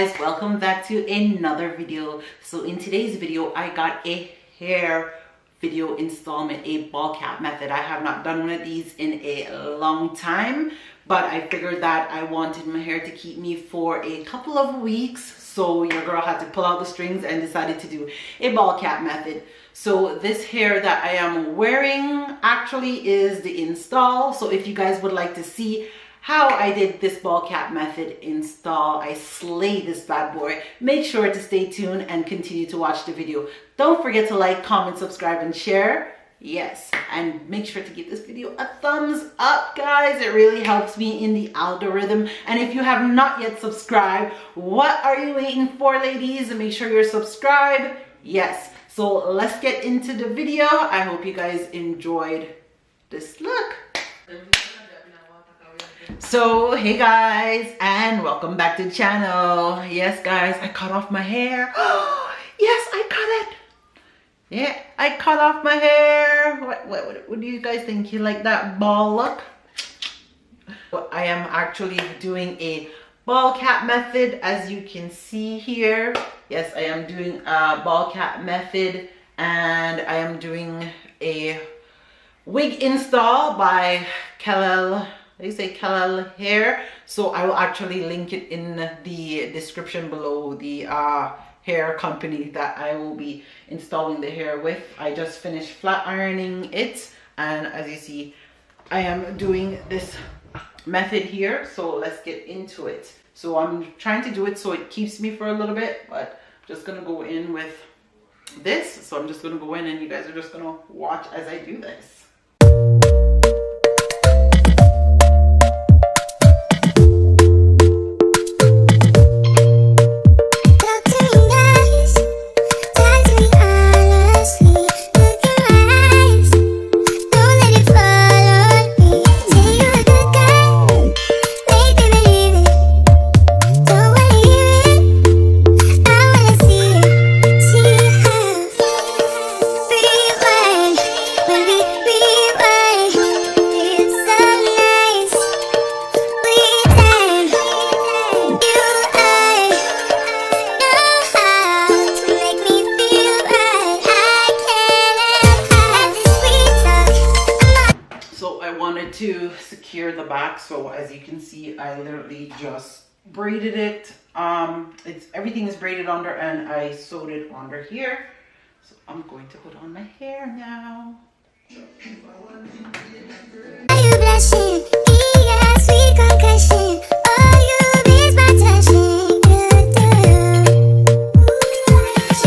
guys, welcome back to another video. So in today's video I got a hair video installment, a ball cap method. I have not done one of these in a long time, but I figured that I wanted my hair to keep me for a couple of weeks, so your girl had to pull out the strings and decided to do a ball cap method. So this hair that I am wearing actually is the install. So if you guys would like to see how I did this ball cap method install, I slayed this bad boy, make sure to stay tuned and continue to watch the video. Don't forget to like, comment, subscribe, and share. Yes, and make sure to give this video a thumbs up, guys. It really helps me in the algorithm. And if you have not yet subscribed, what are you waiting for, ladies? Make sure you're subscribed. Yes, so let's get into the video. I hope you guys enjoyed this look. So hey guys, and welcome back to the channel. Yes guys, I cut off my hair. Oh yes, I cut it. Yeah, I cut off my hair. What do you guys think? You like that ball look? Well, I am actually doing a ball cap method, as you can see here. Yes, I am doing a ball cap method, and I am doing a wig install by Klaiyi. They say Klaiyi hair, so I will actually link it in the description below, the hair company that I will be installing the hair with. I just finished flat ironing it, and as you see, I am doing this method here. So let's get into it. So I'm trying to do it so it keeps me for a little bit, but I'm just gonna go in with this. So I'm just gonna go in, and you guys are just gonna watch as I do this. To secure the back, so as you can see, I literally just braided it. Everything is braided under, and I sewed it under here. So I'm going to put on my hair now. Are you blushing? Yeah, sweet concussion. Oh, you miss my touching. It's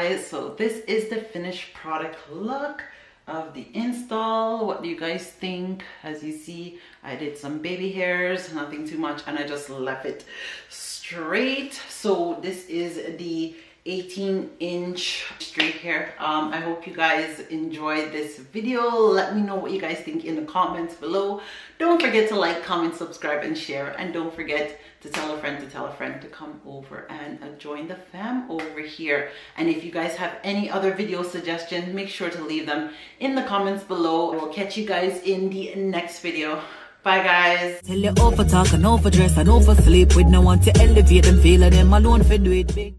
guys, so this is the finished product look of the install. What do you guys think? As you see, I did some baby hairs, nothing too much, and I just left it straight. So this is the 18-inch straight hair. I hope you guys enjoyed this video. Let me know what you guys think in the comments below. Don't forget to like, comment, subscribe, and share, and don't forget to tell a friend to come over and join the fam over here. And if you guys have any other video suggestions, make sure to leave them in the comments below. I will catch you guys in the next video. Bye guys. Tell you over talk and over dress and over sleep with no one to elevate them, feeling them alone for do it big.